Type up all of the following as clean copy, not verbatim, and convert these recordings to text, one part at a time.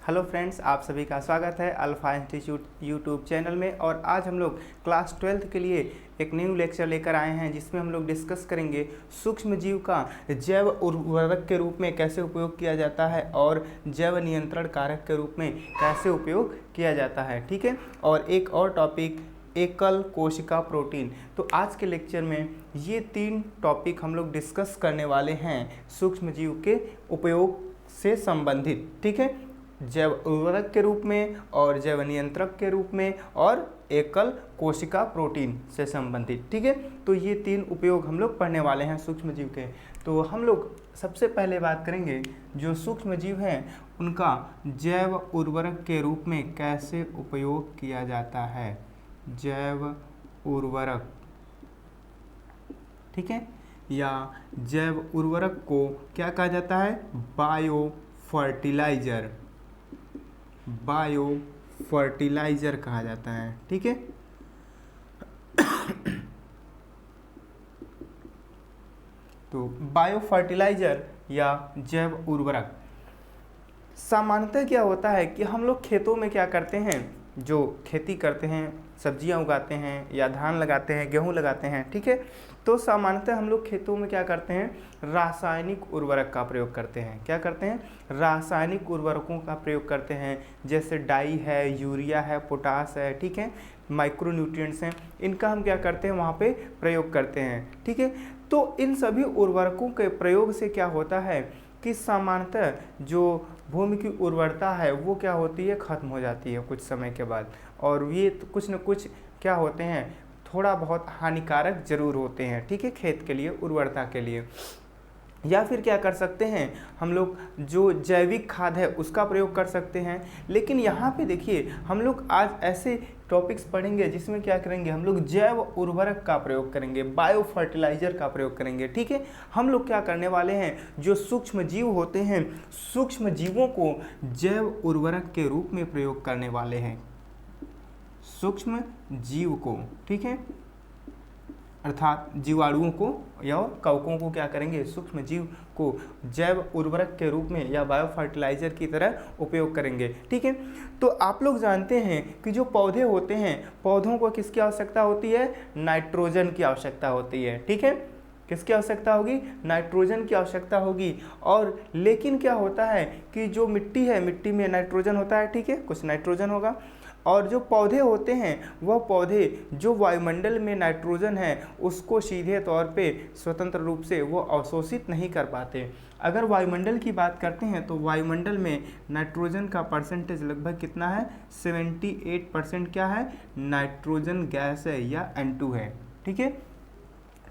Hello friends, आप सभी का स्वागत है अल्फा इंस्टीट्यूट यूट्यूब चैनल में। और आज हम लोग क्लास 12th के लिए एक न्यू लेक्चर लेकर आए हैं जिसमें हम लोग डिस्कस करेंगे सूक्ष्म जीव का जैव उर्वरक के रूप में कैसे उपयोग किया जाता है और जैव नियंत्रण कारक के रूप में कैसे उपयोग किया जाता है। ठीक है, और एक और टॉपिक एकल कोशिका प्रोटीन। तो आज के लेक्चर में ये 3 टॉपिक हम लोग डिस्कस करने वाले हैं सूक्ष्म जीव के उपयोग से संबंधित। ठीक है, जैव उर्वरक के रूप में और जैव नियंत्रक के रूप में और एकल कोशिका प्रोटीन से संबंधित। ठीक है, तो ये 3 उपयोग हम लोग पढ़ने वाले हैं सूक्ष्म जीव के। तो हम लोग सबसे पहले बात करेंगे जो सूक्ष्म जीव हैं उनका जैव उर्वरक के रूप में कैसे उपयोग किया जाता है। जैव उर्वरक, ठीक है, या जैव उर्वरक को क्या कहा जाता है? Bio fertiliser. बायो फर्टिलाइजर कहा जाता है। ठीक है, तो बायो फर्टिलाइजर या जैव उर्वरक सामान्यतः क्या होता है कि हम लोग खेतों में क्या करते हैं, जो खेती करते हैं, सब्जियां उगाते हैं या धान लगाते हैं, गेहूं लगाते हैं। ठीक है, तो सामान्यतः हम लोग खेतों में क्या करते हैं, रासायनिक उर्वरक का प्रयोग करते हैं। क्या करते हैं? रासायनिक उर्वरकों का प्रयोग करते हैं, जैसे डाई है, यूरिया है, पोटास है, ठीक है, माइक्रो न्यूट्रिएंट्स हैं, इनका हम क्या करते हैं वहाँ पे प्रयोग करते हैं। ठीक है, तो इन सभी उर्वरकों के प्रयोग से क्या होता है कि सामान्यतः जो भूमि की उर्वरता है वो क्या होती है, खत्म हो जाती है कुछ समय के बाद। और ये तो कुछ न कुछ क्या होते हैं, थोड़ा बहुत हानिकारक जरूर होते हैं। ठीक है, खेत के लिए, उर्वरता के लिए। या फिर क्या कर सकते हैं हम लोग, जो जैविक खाद है उसका प्रयोग कर सकते हैं। लेकिन यहाँ पे देखिए, हम लोग आज ऐसे टॉपिक्स पढ़ेंगे जिसमें क्या करेंगे, हम लोग जैव उर्वरक का प्रयोग करेंगे, बायो फर्टिलाइजर का प्रयोग करेंगे। ठीक है, हम लोग क्या करने वाले हैं, जो सूक्ष्म जीव होते हैं, सूक्ष्म जीवों को जैव उर्वरक के रूप में प्रयोग करने वाले हैं। सूक्ष्म जीव को, ठीक है, अर्थात जीवाणुओं को या कवकों को क्या करेंगे, सूक्ष्म जीव को जैव उर्वरक के रूप में या बायो फर्टिलाइजर की तरह उपयोग करेंगे। ठीक है, तो आप लोग जानते हैं कि जो पौधे होते हैं, पौधों को किसकी आवश्यकता होती है? नाइट्रोजन की आवश्यकता होती है। ठीक है, किसकी आवश्यकता होगी? नाइट्रोजन की आवश्यकता होगी। और लेकिन क्या होता है कि जो मिट्टी है, मिट्टी में नाइट्रोजन होता है, ठीक है, कुछ नाइट्रोजन होगा। और जो पौधे होते हैं, वह पौधे जो वायुमंडल में नाइट्रोजन है उसको सीधे तौर पे स्वतंत्र रूप से वो अवशोषित नहीं कर पाते। अगर वायुमंडल की बात करते हैं तो वायुमंडल में नाइट्रोजन का परसेंटेज लगभग कितना है? 78% क्या है? नाइट्रोजन गैस है या N2 है। ठीक है,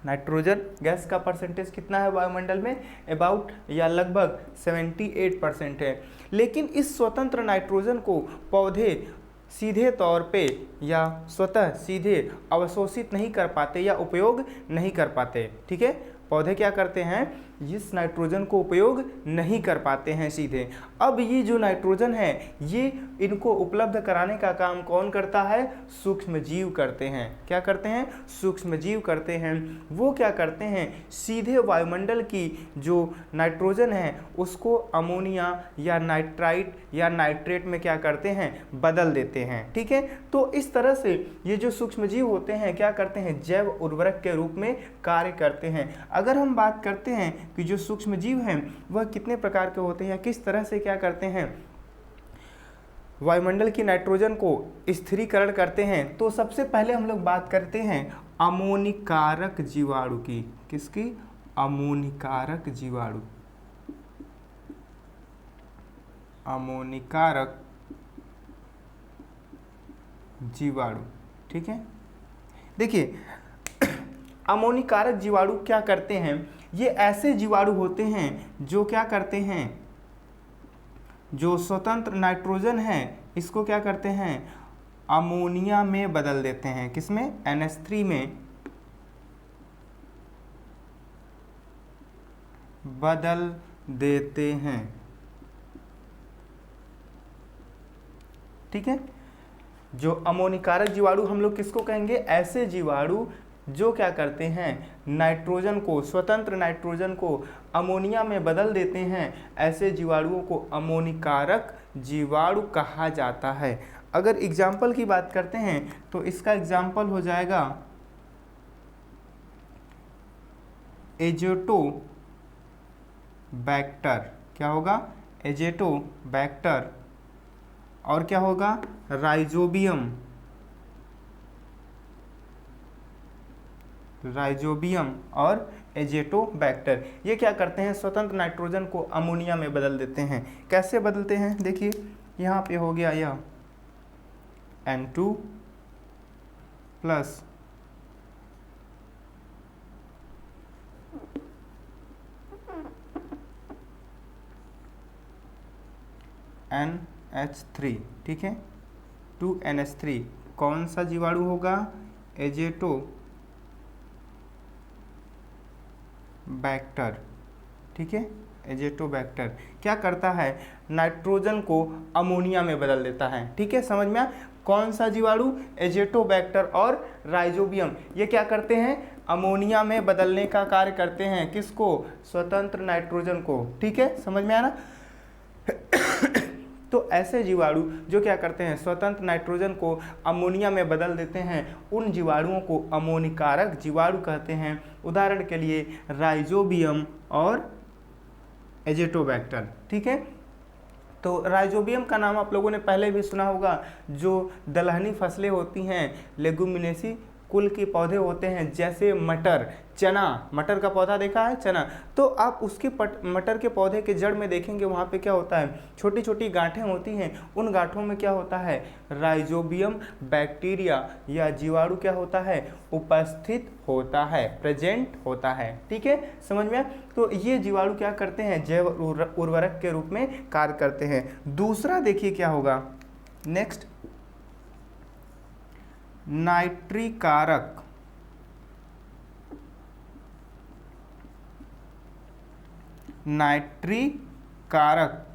नाइट्रोजन गैस का परसेंटेज कितना है वायुमंडल में? अबाउट या लगभग 78% है। लेकिन इस स्वतंत्र नाइट्रोजन को पौधे सीधे तौर पे या स्वतः सीधे अवशोषित नहीं कर पाते या उपयोग नहीं कर पाते। ठीक है, पौधे क्या करते हैं, इस नाइट्रोजन को उपयोग नहीं कर पाते हैं सीधे। अब ये जो नाइट्रोजन है, ये इनको उपलब्ध कराने का काम कौन करता है? सूक्ष्म जीव करते हैं। क्या करते हैं? सूक्ष्म जीव करते हैं। वो क्या करते हैं, सीधे वायुमंडल की जो नाइट्रोजन है उसको अमोनिया या नाइट्राइट या नाइट्रेट में क्या करते हैं, बदल देते हैं। ठीक है, तो इस तरह से ये जो सूक्ष्म जीव होते हैं क्या करते हैं, जैव उर्वरक के रूप में कार्य करते हैं। अगर हम बात करते हैं कि जो सूक्ष्म जीव हैं वह कितने प्रकार के होते हैं, किस तरह से क्या करते हैं, वायुमंडल की नाइट्रोजन को स्थिरीकरण करते हैं, तो सबसे पहले हम लोग बात करते हैं अमोनिकारक जीवाणु की। किसकी? अमोनिकारक जीवाणु। अमोनिकारक जीवाणु। ठीक है, देखिए अमोनिकारक जीवाणु क्या करते हैं, ये ऐसे जीवाणु होते हैं जो क्या करते हैं, जो स्वतंत्र नाइट्रोजन है इसको क्या करते हैं, अमोनिया में बदल देते हैं। किसमें? NH3 में बदल देते हैं। ठीक है, जो अमोनिकारक जीवाणु हम लोग किसको कहेंगे? ऐसे जीवाणु जो क्या करते हैं, नाइट्रोजन को, स्वतंत्र नाइट्रोजन को अमोनिया में बदल देते हैं, ऐसे जीवाणुओं को अमोनिकारक जीवाणु कहा जाता है। अगर एग्जाम्पल की बात करते हैं तो इसका एग्जाम्पल हो जाएगा एज़ोटोबैक्टर। क्या होगा? एज़ोटोबैक्टर। और क्या होगा? राइजोबियम। राइजोबियम और एज़ोटोबैक्टर, ये क्या करते हैं, स्वतंत्र नाइट्रोजन को अमोनिया में बदल देते हैं। कैसे बदलते हैं? देखिए यहाँ पे हो गया यह N2 प्लस NH3, ठीक है, 2NH3 कौन सा जीवाणु होगा? एज़ोटोबैक्टर, ठीक है। एज़ोटोबैक्टर क्या करता है, नाइट्रोजन को अमोनिया में बदल देता है, ठीक है, समझ में आया? कौन सा जीवाणु? एज़ोटोबैक्टर और राइजोबियम, ये क्या करते हैं, अमोनिया में बदलने का कार्य करते हैं। किसको? स्वतंत्र नाइट्रोजन को, ठीक है, समझ में आया ना? तो ऐसे जीवाणु जो क्या करते हैं, स्वतंत्र नाइट्रोजन को अमोनिया में बदल देते हैं, उन जीवाणुओं को अमोनिकारक जीवाणु कहते हैं। उदाहरण के लिए राइजोबियम और एज़ोटोबैक्टर, ठीक है। तो राइजोबियम का नाम आप लोगों ने पहले भी सुना होगा। जो दलहनी फसलें होती हैं, लेगुमिनेसी कुल के पौधे होते हैं, जैसे मटर, चना, मटर का पौधा देखा है, चना, तो आप उसके मटर के पौधे के जड़ में देखेंगे, वहाँ पे क्या होता है, छोटी छोटी गांठें होती हैं। उन गांठों में क्या होता है, राइजोबियम बैक्टीरिया या जीवाणु क्या होता है, उपस्थित होता है, प्रेजेंट होता है, ठीक है, समझ में? तो ये जीवाणु क्या करते हैं, जैव उर्वरक के रूप में कार्य करते हैं। दूसरा देखिए क्या होगा, नेक्स्ट नाइट्रीकारक। नाइट्रीकारक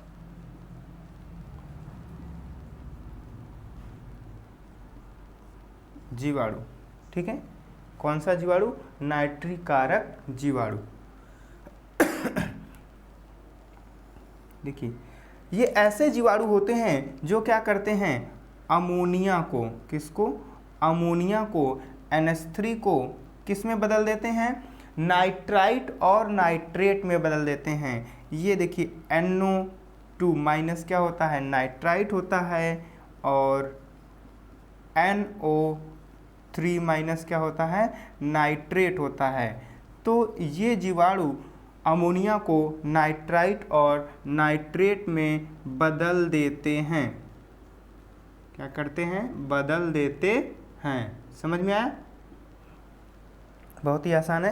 जीवाणु, ठीक है, कौन सा जीवाणु, नाइट्रीकारक जीवाणु। देखिए ये ऐसे जीवाणु होते हैं जो क्या करते हैं, अमोनिया को, किसको, अमोनिया को, NH3 को किस में बदल देते हैं, नाइट्राइट और नाइट्रेट में बदल देते हैं। ये देखिए NO2 माइनस क्या होता है, नाइट्राइट होता है, और NO3 माइनस क्या होता है, नाइट्रेट होता है। तो ये जीवाणु अमोनिया को नाइट्राइट और नाइट्रेट में बदल देते हैं। क्या करते हैं, बदल देते हैं। समझ में आया? बहुत ही आसान है।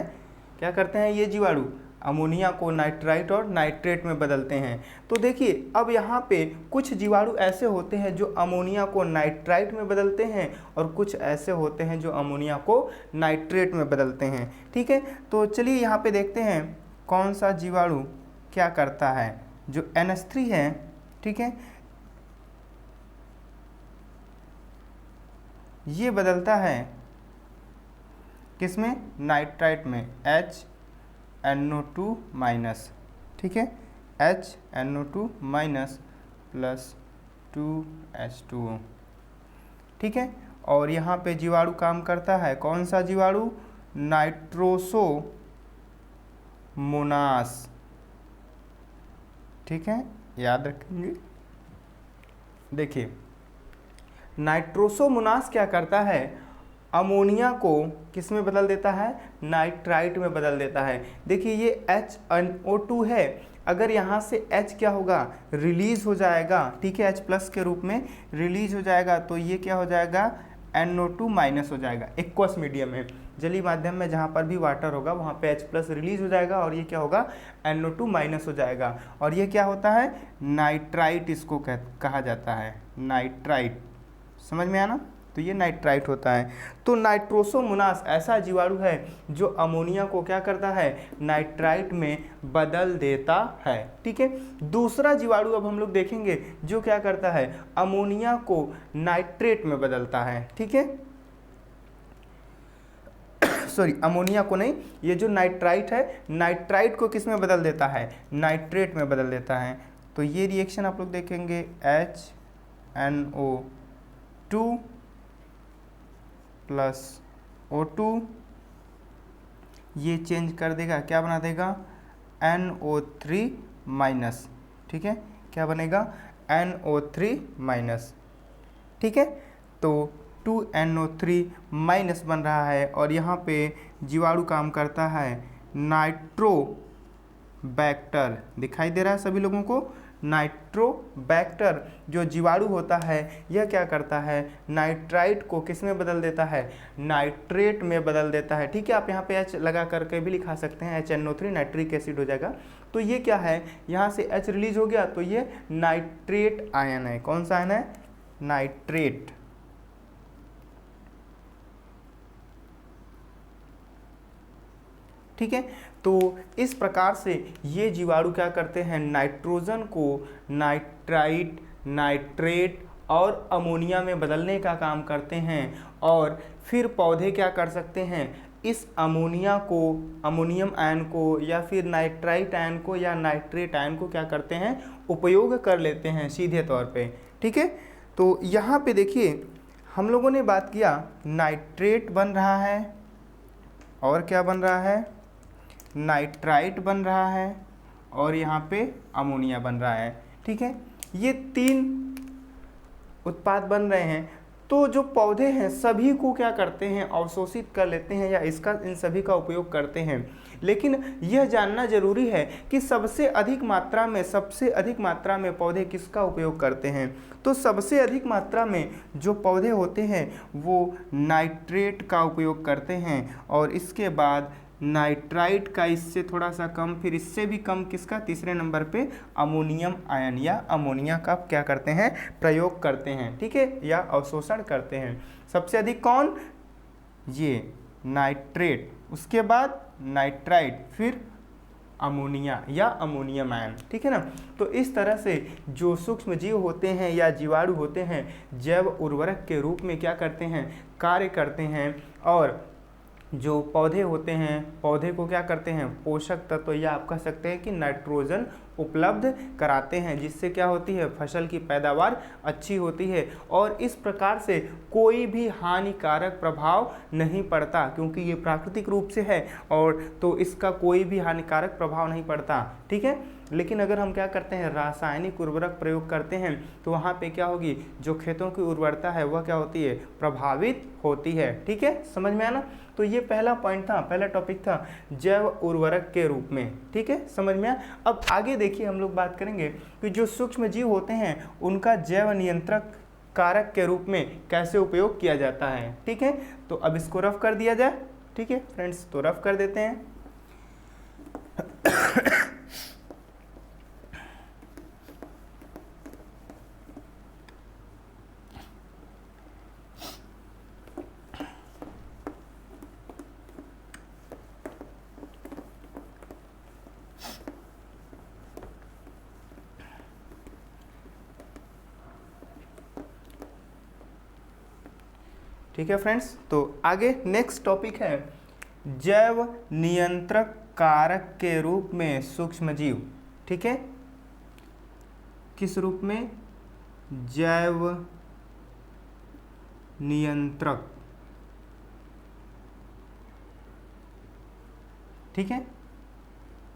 क्या करते हैं ये जीवाणु, अमोनिया को नाइट्राइट और नाइट्रेट में बदलते हैं। तो देखिए अब यहाँ पे कुछ जीवाणु ऐसे होते हैं जो अमोनिया को नाइट्राइट में बदलते हैं, और कुछ ऐसे होते हैं जो अमोनिया को नाइट्रेट में बदलते हैं, ठीक है। तो चलिए यहाँ पे देखते हैं कौन सा जीवाणु क्या करता है। जो NH3 है, ठीक है, ये बदलता है किसमें, नाइट्राइट में, HNO2 माइनस, ठीक है, HNO2 माइनस प्लस 2H2O, ठीक है। और यहाँ पे जीवाणु काम करता है, कौन सा जीवाणु, नाइट्रोसोमोनास, ठीक है, याद रखेंगे। देखिए नाइट्रोसोमोनास क्या करता है, अमोनिया को किस में बदल देता है, नाइट्राइट में बदल देता है। देखिए ये HNO2 है, अगर यहाँ से H क्या होगा, रिलीज हो जाएगा, ठीक है, H प्लस के रूप में रिलीज हो जाएगा, तो ये क्या हो जाएगा, NO2 माइनस हो जाएगा। एक्वस मीडियम में, जलीय माध्यम में जहाँ पर भी वाटर होगा वहाँ पे H प्लस रिलीज हो जाएगा, और ये क्या होगा, NO2 माइनस हो जाएगा, और ये क्या होता है, नाइट्राइट इसको कहा जाता है, नाइट्राइट। समझ में आया ना? तो ये नाइट्राइट होता है। तो नाइट्रोसोमोनास ऐसा जीवाणु है जो अमोनिया को क्या करता है, नाइट्राइट में बदल देता है, ठीक है। दूसरा जीवाणु अब हम लोग देखेंगे जो क्या करता है, अमोनिया को नाइट्रेट में बदलता है, ठीक है। सॉरी अमोनिया को नहीं, ये जो नाइट्राइट है नाइट्राइट को किस में बदल देता है, नाइट्रेट में बदल देता है। तो ये रिएक्शन आप लोग देखेंगे HNO2 प्लस O2, ये चेंज कर देगा, क्या बना देगा NO3 माइनस, ठीक है, क्या बनेगा NO3 माइनस, ठीक है। तो 2NO3 माइनस बन रहा है और यहाँ पे जीवाणु काम करता है नाइट्रोबैक्टर, दिखाई दे रहा है सभी लोगों को। नाइट्रोबैक्टर जो जीवाणु होता है यह क्या करता है, नाइट्राइट को किस में बदल देता है, नाइट्रेट में बदल देता है, ठीक है। आप यहाँ पे H लगा करके भी लिखा सकते हैं, HNO3 नाइट्रिक एसिड हो जाएगा। तो ये क्या है, यहाँ से H रिलीज हो गया तो ये नाइट्रेट आयन है। कौन सा आयन है, नाइट्रेट। ठीक है, तो इस प्रकार से ये जीवाणु क्या करते हैं, नाइट्रोजन को नाइट्राइट, नाइट्रेट और अमोनिया में बदलने का काम करते हैं। और फिर पौधे क्या कर सकते हैं, इस अमोनिया को, अमोनियम आयन को या फिर नाइट्राइट आयन को या नाइट्रेट आयन को क्या करते हैं, उपयोग कर लेते हैं सीधे तौर पे। ठीक है, तो यहाँ पे देखिए हम लोगों ने बात किया नाइट्रेट बन रहा है और क्या बन रहा है, नाइट्राइट बन रहा है और यहाँ पे अमोनिया बन रहा है। ठीक है, ये तीन उत्पाद बन रहे हैं। तो जो पौधे हैं सभी को क्या करते हैं, अवशोषित कर लेते हैं या इसका इन सभी का उपयोग करते हैं। लेकिन यह जानना जरूरी है कि सबसे अधिक मात्रा में पौधे किसका उपयोग करते हैं। तो सबसे अधिक मात्रा में जो पौधे होते हैं वो नाइट्रेट का उपयोग करते हैं और इसके बाद नाइट्राइट का इससे थोड़ा सा कम, फिर इससे भी कम किसका, तीसरे नंबर पे अमोनियम आयन या अमोनिया का क्या करते हैं, प्रयोग करते हैं। ठीक है, या अवशोषण करते हैं। सबसे अधिक कौन, ये नाइट्रेट, उसके बाद नाइट्राइट, फिर अमोनिया या अमोनियम आयन। ठीक है ना। तो इस तरह से जो सूक्ष्म जीव होते हैं या जीवाणु होते हैं जैव उर्वरक के रूप में क्या करते हैं, कार्य करते हैं। और जो पौधे होते हैं, पौधे को क्या करते हैं, पोषक तत्व या आप कह सकते हैं कि नाइट्रोजन उपलब्ध कराते हैं, जिससे क्या होती है, फसल की पैदावार अच्छी होती है। और इस प्रकार से कोई भी हानिकारक प्रभाव नहीं पड़ता, क्योंकि ये प्राकृतिक रूप से है और तो इसका कोई भी हानिकारक प्रभाव नहीं पड़ता। ठीक है, लेकिन अगर हम क्या करते हैं, रासायनिक उर्वरक प्रयोग करते हैं तो वहाँ पे क्या होगी, जो खेतों की उर्वरता है वह क्या होती है, प्रभावित होती है। ठीक है, समझ में आया ना। तो ये पहला पॉइंट था, पहला टॉपिक था जैव उर्वरक के रूप में। ठीक है, समझ में आया। अब आगे देखिए हम लोग बात करेंगे कि जो सूक्ष्म जीव होते हैं उनका जैव नियंत्रक कारक के रूप में कैसे उपयोग किया जाता है। ठीक है, तो अब इसको रफ कर दिया जाए। ठीक है फ्रेंड्स, तो रफ कर देते हैं। ठीक है फ्रेंड्स, तो आगे नेक्स्ट टॉपिक है जैव नियंत्रक कारक के रूप में सूक्ष्मजीव। ठीक है, किस रूप में, जैव नियंत्रक। ठीक है,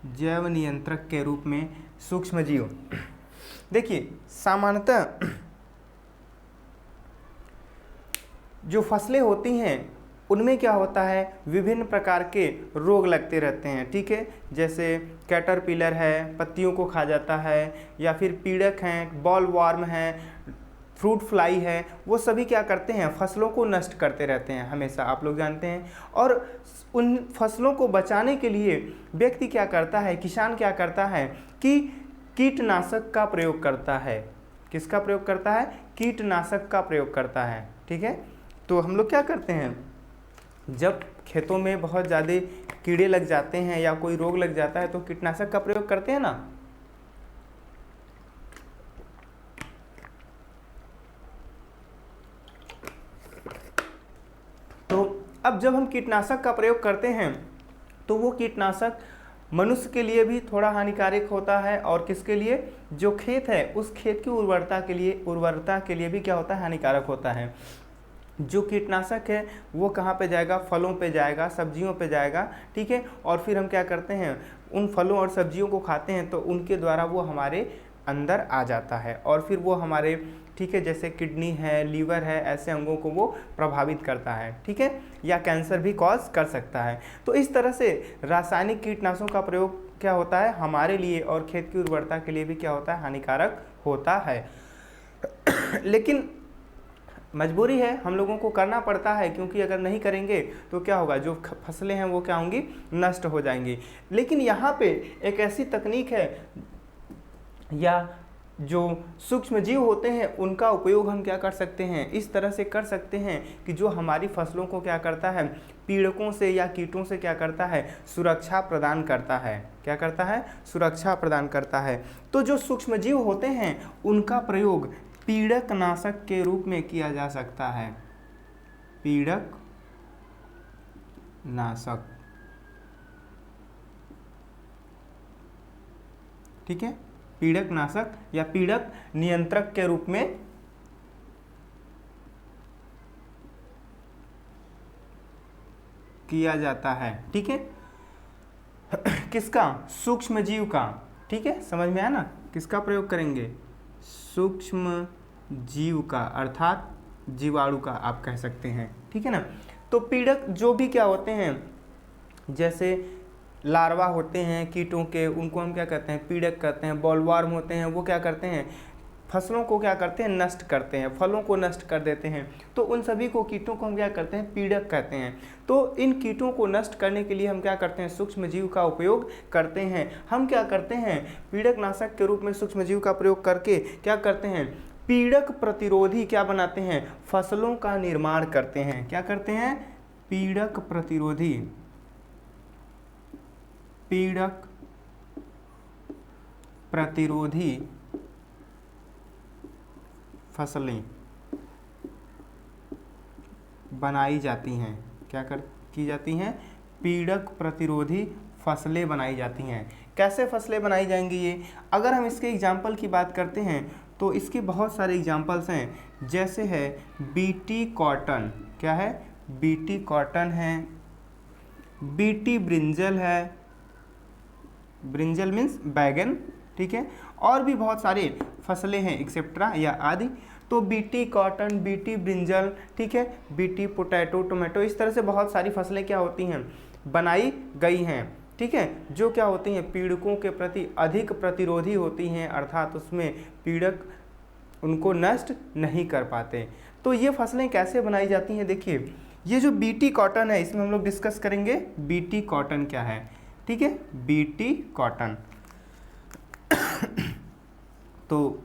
जैव नियंत्रक के रूप में सूक्ष्मजीव। देखिए सामान्यतः जो फसलें होती हैं उनमें क्या होता है, विभिन्न प्रकार के रोग लगते रहते हैं। ठीक है, जैसे कैटरपिलर है, पत्तियों को खा जाता है, या फिर पीड़क हैं, बॉल वार्म है, फ्रूट फ्लाई है, वो सभी क्या करते हैं, फसलों को नष्ट करते रहते हैं हमेशा, आप लोग जानते हैं। और उन फसलों को बचाने के लिए व्यक्ति क्या करता है, किसान क्या करता है कि कीटनाशक का प्रयोग करता है। किसका प्रयोग करता है, कीटनाशक का प्रयोग करता है। ठीक है, तो हम लोग क्या करते हैं, जब खेतों में बहुत ज़्यादा कीड़े लग जाते हैं या कोई रोग लग जाता है तो कीटनाशक का प्रयोग करते हैं ना। तो अब जब हम कीटनाशक का प्रयोग करते हैं तो वो कीटनाशक मनुष्य के लिए भी थोड़ा हानिकारक होता है, और किसके लिए, जो खेत है उस खेत की उर्वरता के लिए भी क्या होता है, हानिकारक होता है। जो कीटनाशक है वो कहाँ पे जाएगा, फलों पे जाएगा, सब्जियों पे जाएगा, ठीक है। और फिर हम क्या करते हैं, उन फलों और सब्जियों को खाते हैं तो उनके द्वारा वो हमारे अंदर आ जाता है, और फिर वो हमारे, ठीक है, जैसे किडनी है, लीवर है, ऐसे अंगों को वो प्रभावित करता है, ठीक है, या कैंसर भी कॉज कर सकता है। तो इस तरह से रासायनिक कीटनाशकों का प्रयोग क्या होता है, हमारे लिए और खेत की उर्वरता के लिए भी क्या होता है, हानिकारक होता है। लेकिन मजबूरी है, हम लोगों को करना पड़ता है, क्योंकि अगर नहीं करेंगे तो क्या होगा, जो फसलें हैं वो क्या होंगी, नष्ट हो जाएंगी। लेकिन यहाँ पे एक ऐसी तकनीक है, या जो सूक्ष्म जीव होते हैं उनका उपयोग हम क्या कर सकते हैं, इस तरह से कर सकते हैं कि जो हमारी फसलों को क्या करता है, पीड़कों से या कीटों से क्या करता है, सुरक्षा प्रदान करता है। क्या करता है, सुरक्षा प्रदान करता है। तो जो सूक्ष्म जीव होते हैं उनका प्रयोग पीड़क नाशक के रूप में किया जा सकता है। पीड़क नाशक, ठीक है, पीड़क नाशक या पीड़क नियंत्रक के रूप में किया जाता है, ठीक है। किसका, सूक्ष्म जीव का, ठीक है, समझ में आया ना, किसका प्रयोग करेंगे, सूक्ष्म जीव का, अर्थात जीवाणु का आप कह सकते हैं, ठीक है ना। तो पीड़क जो भी क्या होते हैं, जैसे लार्वा होते हैं कीटों के, उनको हम क्या कहते हैं, पीड़क कहते हैं। बॉलवर्म होते हैं, वो क्या करते हैं, फसलों को क्या करते हैं, नष्ट करते हैं, फलों को नष्ट कर देते हैं। तो उन सभी को, कीटों को हम क्या करते हैं, पीड़क कहते हैं। तो इन कीटों को नष्ट करने के लिए हम क्या करते हैं, सूक्ष्म जीव का उपयोग करते हैं। हम क्या करते हैं, पीड़क नाशक के रूप में सूक्ष्म जीव का प्रयोग करके क्या करते हैं, पीड़क प्रतिरोधी क्या बनाते हैं, फसलों का निर्माण करते हैं। क्या करते हैं, पीड़क प्रतिरोधी, पीड़क प्रतिरोधी फसलें बनाई जाती हैं। क्या की जाती हैं, पीड़क प्रतिरोधी फसलें बनाई जाती हैं। कैसे फसलें बनाई जाएंगी ये, अगर हम इसके एग्जाम्पल की बात करते हैं तो इसके बहुत सारे एग्जाम्पल्स हैं। जैसे है बीटी कॉटन, क्या है, बीटी कॉटन है, बीटी ब्रिंजल है, ब्रिंजल मीन्स बैगन, ठीक है, और भी बहुत सारे फसलें हैं एक्सेट्रा या आदि। तो बीटी कॉटन, बीटी ब्रिंजल, ठीक है, बीटी पोटैटो, टोमेटो, इस तरह से बहुत सारी फसलें क्या होती हैं, बनाई गई हैं, ठीक है, जो क्या होती हैं, पीड़कों के प्रति अधिक प्रतिरोधी होती हैं, अर्थात उसमें पीड़क उनको नष्ट नहीं कर पाते। तो ये फसलें कैसे बनाई जाती हैं, देखिए ये जो बीटी कॉटन है इसमें हम लोग डिस्कस करेंगे बीटी कॉटन क्या है, ठीक है, बीटी कॉटन। तो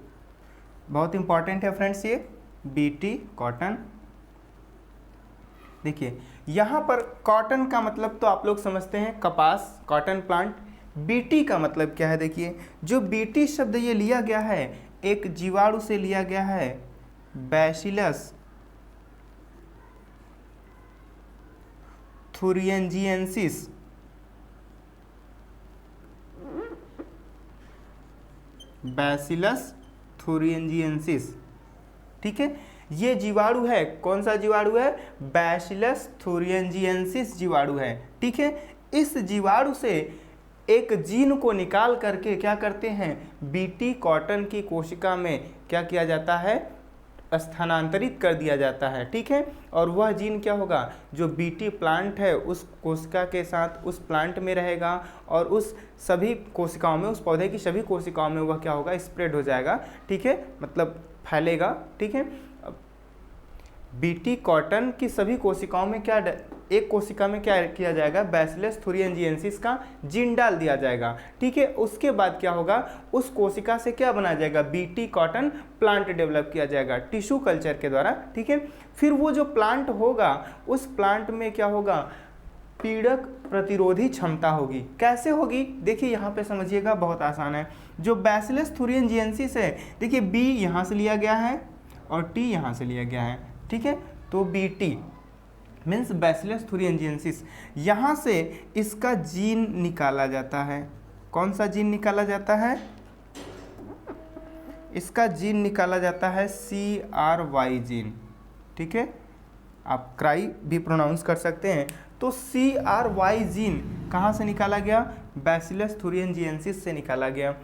बहुत इंपॉर्टेंट है फ्रेंड्स ये बीटी कॉटन। देखिए यहाँ पर कॉटन का मतलब तो आप लोग समझते हैं कपास, कॉटन प्लांट। बीटी का मतलब क्या है, देखिए जो बीटी शब्द ये लिया गया है एक जीवाणु से लिया गया है, बैसिलस थुरिंजिएंसिस, बैसिलस थुरिंजिएंसिस, ठीक है, ये जीवाणु है। कौन सा जीवाणु है, बैसिलस थुरिंजिएंसिस जीवाणु है, ठीक है। इस जीवाणु से एक जीन को निकाल करके क्या करते हैं, बीटी कॉटन की कोशिका में क्या किया जाता है, स्थानांतरित कर दिया जाता है, ठीक है। और वह जीन क्या होगा, जो बीटी प्लांट है उस कोशिका के साथ उस प्लांट में रहेगा और उस सभी कोशिकाओं में, उस पौधे की सभी कोशिकाओं में वह क्या होगा, स्प्रेड हो जाएगा, ठीक है, मतलब फैलेगा, ठीक है। बीटी कॉटन की सभी कोशिकाओं में क्या, एक कोशिका में क्या किया जाएगा, बैसिलस थुरिंजिएंसिस का जीन डाल दिया जाएगा, ठीक है। उसके बाद क्या होगा, उस कोशिका से क्या बनाया जाएगा, बीटी कॉटन प्लांट डेवलप किया जाएगा टिश्यू कल्चर के द्वारा, ठीक है। फिर वो जो प्लांट होगा उस प्लांट में क्या होगा, पीड़क प्रतिरोधी क्षमता होगी। कैसे होगी, देखिए यहाँ पे समझिएगा, बहुत आसान है। जो बैसिलस थुरिंजिएंसिस है, देखिए बी यहाँ से लिया गया है और टी यहाँ से लिया गया है, ठीक है। तो बीटी, मीन्स बैसिलस थुरिंजिएंसिस, यहाँ से इसका जीन निकाला जाता है। कौन सा जीन निकाला जाता है? इसका जीन निकाला जाता है CRY जीन, ठीक है, आप क्राई भी प्रोनाउंस कर सकते हैं। तो CRY जीन कहाँ से निकाला गया? बैसिलस थुरिंजिएंसिस से निकाला गया।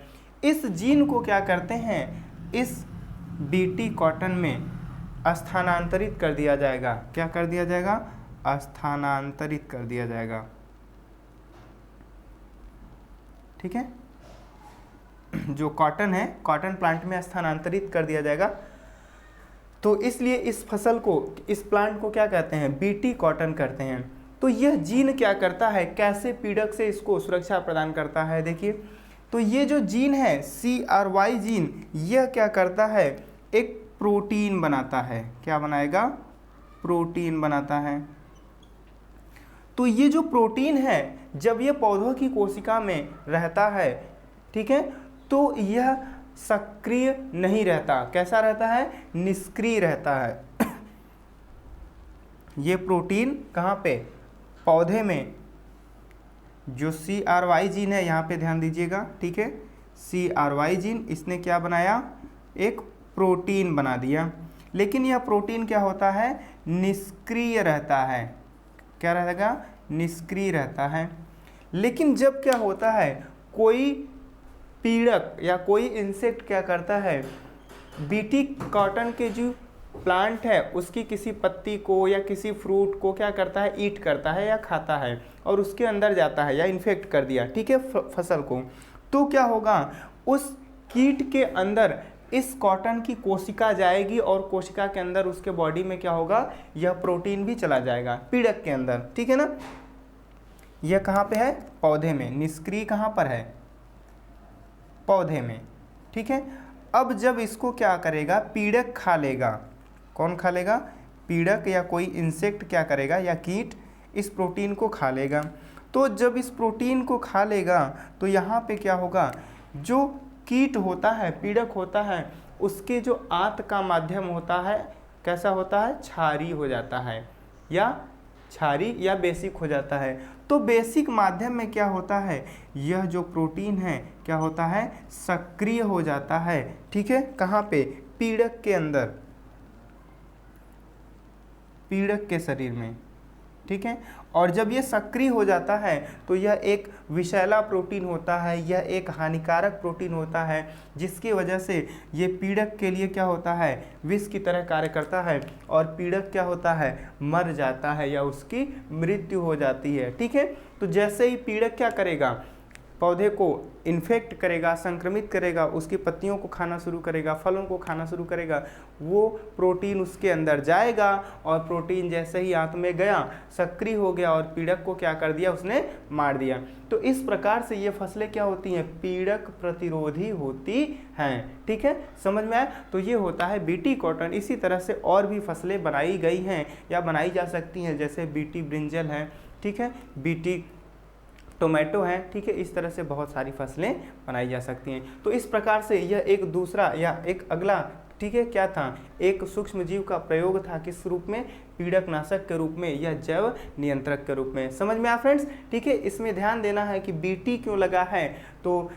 इस जीन को क्या करते हैं? इस BT कॉटन में स्थानांतरित कर दिया जाएगा। क्या कर दिया जाएगा? स्थानांतरित कर दिया जाएगा, ठीक है। जो कॉटन है, कॉटन प्लांट में स्थानांतरित कर दिया जाएगा। तो इसलिए इस फसल को, इस प्लांट को क्या कहते हैं? BT कॉटन करते हैं। तो यह जीन क्या करता है? कैसे पीड़क से इसको सुरक्षा प्रदान करता है? देखिए, तो ये जो जीन है CRY जीन, यह क्या करता है? एक प्रोटीन बनाता है। क्या बनाएगा? प्रोटीन बनाता है। तो ये जो प्रोटीन है, जब ये पौधों की कोशिका में रहता है, ठीक है, तो यह सक्रिय नहीं रहता। कैसा रहता है? निष्क्रिय रहता है। ये प्रोटीन कहाँ पे? पौधे में। जो CRY जीन है, यहाँ पे ध्यान दीजिएगा, ठीक है, CRY जीन, इसने क्या बनाया? एक प्रोटीन बना दिया। लेकिन यह प्रोटीन क्या होता है? निष्क्रिय रहता है। क्या रहेगा? निष्क्रिय रहता है। लेकिन जब क्या होता है, कोई पीड़क या कोई इंसेक्ट क्या करता है? BT कॉटन के जो प्लांट है उसकी किसी पत्ती को या किसी फ्रूट को क्या करता है? ईट करता है या खाता है, और उसके अंदर जाता है या इन्फेक्ट कर दिया, ठीक है, फसल को। तो क्या होगा? उस कीट के अंदर इस कॉटन की कोशिका जाएगी और कोशिका के अंदर उसके बॉडी में क्या होगा? यह प्रोटीन भी चला जाएगा पीड़क के अंदर, ठीक है ना। यह कहाँ पे है? पौधे में। निष्क्रिय कहाँ पर है? पौधे में, ठीक है। अब जब इसको क्या करेगा? पीड़क खा लेगा। कौन खा लेगा? पीड़क या कोई इंसेक्ट क्या करेगा? या कीट इस प्रोटीन को खा लेगा। तो जब इस प्रोटीन को खा लेगा तो यहाँ पे क्या होगा? जो कीट होता है, पीड़क होता है, उसके जो आंत का माध्यम होता है, कैसा होता है? क्षारीय हो जाता है, या क्षारीय या बेसिक हो जाता है। तो बेसिक माध्यम में क्या होता है? यह जो प्रोटीन है क्या होता है? सक्रिय हो जाता है, ठीक है। कहाँ पे? पीड़क के अंदर, पीड़क के शरीर में, ठीक है। और जब ये सक्रिय हो जाता है तो यह एक विषैला प्रोटीन होता है, यह एक हानिकारक प्रोटीन होता है, जिसकी वजह से ये पीड़क के लिए क्या होता है? विष की तरह कार्य करता है, और पीड़क क्या होता है? मर जाता है या उसकी मृत्यु हो जाती है, ठीक है। तो जैसे ही पीड़क क्या करेगा? पौधे को इन्फेक्ट करेगा, संक्रमित करेगा, उसकी पत्तियों को खाना शुरू करेगा, फलों को खाना शुरू करेगा, वो प्रोटीन उसके अंदर जाएगा, और प्रोटीन जैसे ही आंत में गया, सक्रिय हो गया और पीड़क को क्या कर दिया? उसने मार दिया। तो इस प्रकार से ये फसलें क्या होती हैं? पीड़क प्रतिरोधी होती हैं, ठीक है। समझ में आया? तो ये होता है BT कॉटन। इसी तरह से और भी फसलें बनाई गई हैं या बनाई जा सकती हैं, जैसे BT ब्रिंजल है, ठीक है, BT टोमेटो है, ठीक है। इस तरह से बहुत सारी फसलें बनाई जा सकती हैं। तो इस प्रकार से यह एक दूसरा या एक अगला, ठीक है, क्या था? एक सूक्ष्म जीव का प्रयोग था, किस रूप में? पीड़कनाशक के रूप में या जैव नियंत्रक के रूप में। समझ में आया फ्रेंड्स? ठीक है। इसमें ध्यान देना है कि BT क्यों लगा है। तो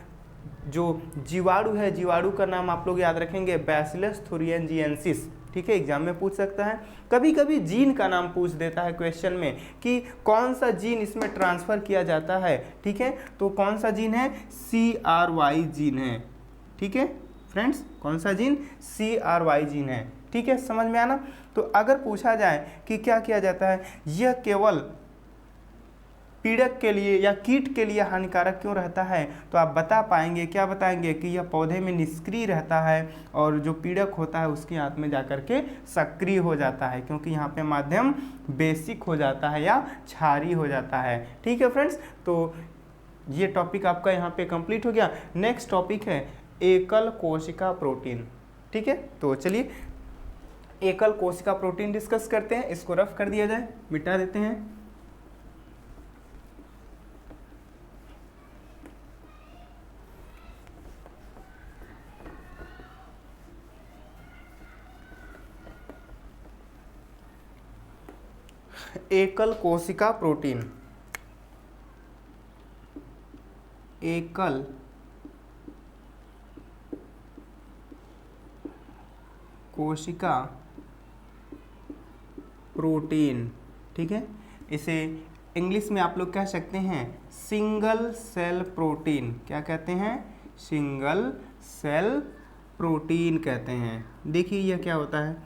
जो जीवाणु है, जीवाणु का नाम आप लोग याद रखेंगे, बैसिलस थुरिंजिएंसिस, ठीक है, एग्जाम में पूछ सकता है। कभी कभी जीन का नाम पूछ देता है क्वेश्चन में कि कौन सा जीन इसमें ट्रांसफर किया जाता है, ठीक है। तो कौन सा जीन है? CRY जीन है, ठीक है फ्रेंड्स। कौन सा जीन? CRY जीन है, ठीक है। समझ में आना? तो अगर पूछा जाए कि क्या किया जाता है, यह केवल पीड़क के लिए या कीट के लिए हानिकारक क्यों रहता है, तो आप बता पाएंगे, क्या बताएंगे? कि यह पौधे में निष्क्रिय रहता है और जो पीड़क होता है उसकी आंत में जाकर के सक्रिय हो जाता है, क्योंकि यहाँ पे माध्यम बेसिक हो जाता है या क्षारीय हो जाता है, ठीक है फ्रेंड्स। तो ये टॉपिक आपका यहाँ पे कंप्लीट हो गया। नेक्स्ट टॉपिक है एकल कोशिका प्रोटीन, ठीक है। तो चलिए एकल कोशिका प्रोटीन डिस्कस करते हैं। इसको रफ कर दिया जाए, मिटा देते हैं। एकल कोशिका प्रोटीन, एकल कोशिका प्रोटीन, ठीक है। इसे इंग्लिश में आप लोग कह सकते हैं सिंगल सेल प्रोटीन। क्या कहते हैं? सिंगल सेल प्रोटीन कहते हैं। देखिए यह क्या होता है।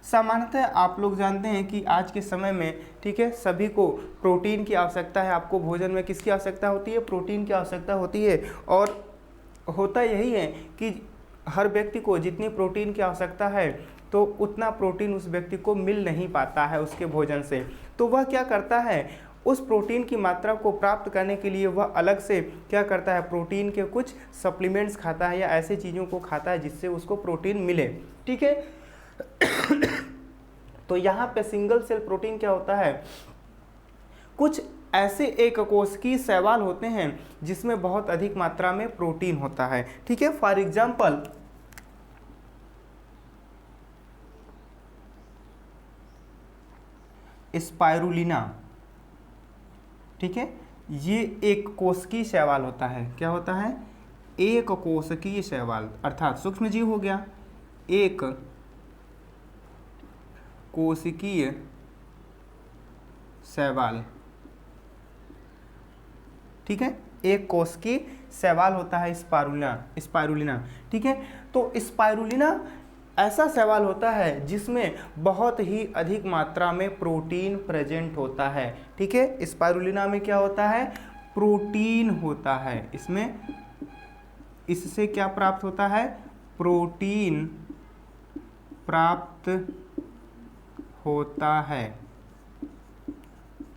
सामान्यतः आप लोग जानते हैं कि आज के समय में, ठीक है, सभी को प्रोटीन की आवश्यकता है। आपको भोजन में किसकी आवश्यकता होती है? प्रोटीन की आवश्यकता होती है। और होता यही है कि हर व्यक्ति को जितनी प्रोटीन की आवश्यकता है तो उतना प्रोटीन उस व्यक्ति को मिल नहीं पाता है उसके भोजन से। तो वह क्या करता है, उस प्रोटीन की मात्रा को प्राप्त करने के लिए वह अलग से क्या करता है, प्रोटीन के कुछ सप्लीमेंट्स खाता है या ऐसी चीज़ों को खाता है जिससे उसको प्रोटीन मिले, ठीक है। तो यहाँ पे सिंगल सेल प्रोटीन क्या होता है, कुछ ऐसे एक कोशिकीय शैवाल होते हैं जिसमें बहुत अधिक मात्रा में प्रोटीन होता है, ठीक है। फॉर एग्जाम्पल स्पाइरुलिना, ठीक है, ये एक कोशिकीय शैवाल होता है। क्या होता है? एक कोशिकीय शैवाल, अर्थात सूक्ष्म जीव हो गया। एक कोशिकीय शैवाल, ठीक है, एक कोशिकीय शैवाल होता है स्पाइरुलिना, ठीक है। तो स्पाइरुलिना ऐसा शैवाल होता है जिसमें बहुत ही अधिक मात्रा में प्रोटीन प्रेजेंट होता है, ठीक है। स्पाइरुलिना में क्या होता है? प्रोटीन होता है। इसमें इससे क्या प्राप्त होता है? प्रोटीन प्राप्त होता है,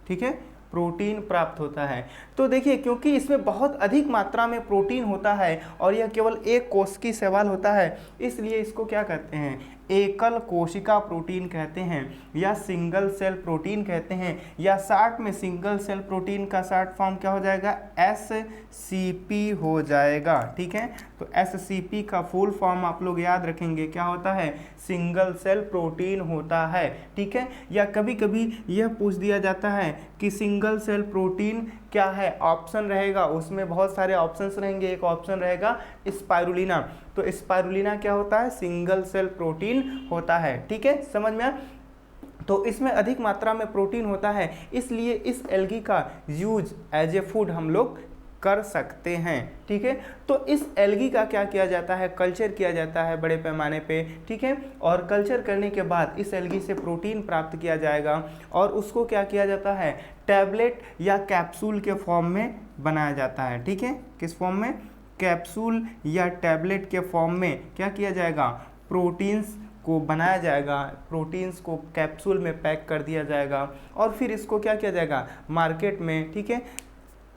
ठीक है, प्रोटीन प्राप्त होता है। तो देखिए, क्योंकि इसमें बहुत अधिक मात्रा में प्रोटीन होता है और यह केवल एक कोशिकीय शैवाल होता है, इसलिए इसको क्या कहते हैं? एकल कोशिका प्रोटीन कहते हैं या सिंगल सेल प्रोटीन कहते हैं, या शॉर्ट में सिंगल सेल प्रोटीन का शॉर्ट फॉर्म क्या हो जाएगा? SCP हो जाएगा, ठीक है। तो SCP का फुल फॉर्म आप लोग याद रखेंगे, क्या होता है? सिंगल सेल प्रोटीन होता है, ठीक है। या कभी कभी यह पूछ दिया जाता है कि सिंगल सेल प्रोटीन क्या है? ऑप्शन रहेगा, उसमें बहुत सारे ऑप्शंस रहेंगे। एक ऑप्शन रहेगा स्पाइरुलिना। तो स्पाइरुलिना क्या होता है? सिंगल सेल प्रोटीन होता है, ठीक है, समझ में आया? तो इसमें अधिक मात्रा में प्रोटीन होता है, इसलिए इस एल्गी का यूज एज ए फूड हम लोग कर सकते हैं, ठीक है। तो इस एल्गी का क्या किया जाता है? कल्चर किया जाता है बड़े पैमाने पे, ठीक है। और कल्चर करने के बाद इस एल्गी से प्रोटीन प्राप्त किया जाएगा और उसको क्या किया जाता है? टैबलेट या कैप्सूल के फॉर्म में बनाया जाता है, ठीक है। किस फॉर्म में? कैप्सूल या टैबलेट के फॉर्म में क्या किया जाएगा? प्रोटीन्स को बनाया जाएगा, प्रोटीन्स को कैप्सूल में पैक कर दिया जाएगा और फिर इसको क्या किया जाएगा? मार्केट में, ठीक है,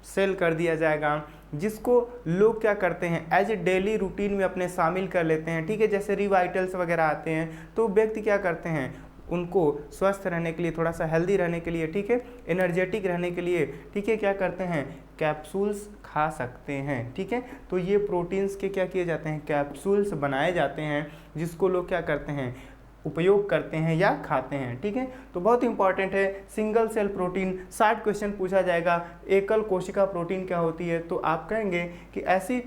सेल कर दिया जाएगा, जिसको लोग क्या करते हैं? एज ए डेली रूटीन में अपने शामिल कर लेते हैं, ठीक है। जैसे रिवाइटल्स वगैरह आते हैं तो व्यक्ति क्या करते हैं? उनको स्वस्थ रहने के लिए, थोड़ा सा हेल्दी रहने के लिए, ठीक है, एनर्जेटिक रहने के लिए, ठीक है, क्या करते हैं? कैप्सूल्स खा सकते हैं, ठीक है। तो ये प्रोटीन्स के क्या किए जाते हैं? कैप्सूल्स बनाए जाते हैं, जिसको लोग क्या करते हैं? उपयोग करते हैं या खाते हैं, ठीक है। तो बहुत इंपॉर्टेंट है सिंगल सेल प्रोटीन। 60 क्वेश्चन पूछा जाएगा। एकल कोशिका प्रोटीन क्या होती है? तो आप कहेंगे कि ऐसी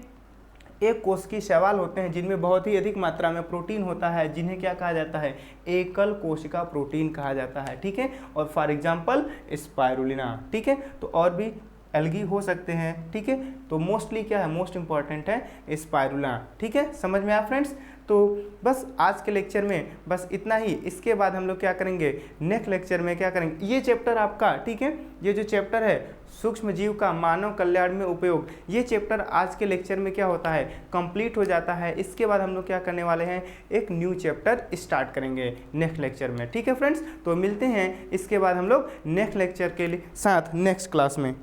एक कोशिकीय शैवाल होते हैं जिनमें बहुत ही अधिक मात्रा में प्रोटीन होता है, जिन्हें क्या कहा जाता है? एकल कोशिका प्रोटीन कहा जाता है, ठीक है। और फॉर एग्जांपल स्पाइरुलिना, ठीक है। तो और भी एल्गी हो सकते हैं, ठीक है। तो मोस्टली क्या है? मोस्ट इंपॉर्टेंट है स्पाइरुलिना, ठीक है। समझ में आया फ्रेंड्स? तो बस आज के लेक्चर में बस इतना ही। इसके बाद हम लोग क्या करेंगे? नेक्स्ट लेक्चर में क्या करेंगे? ये चैप्टर आपका, ठीक है, ये जो चैप्टर है सूक्ष्म जीव का मानव कल्याण में उपयोग, ये चैप्टर आज के लेक्चर में क्या होता है? कंप्लीट हो जाता है। इसके बाद हम लोग क्या करने वाले हैं? एक न्यू चैप्टर स्टार्ट करेंगे नेक्स्ट लेक्चर में, ठीक है फ्रेंड्स। तो मिलते हैं इसके बाद हम लोग नेक्स्ट लेक्चर के लिए साथ नेक्स्ट क्लास में।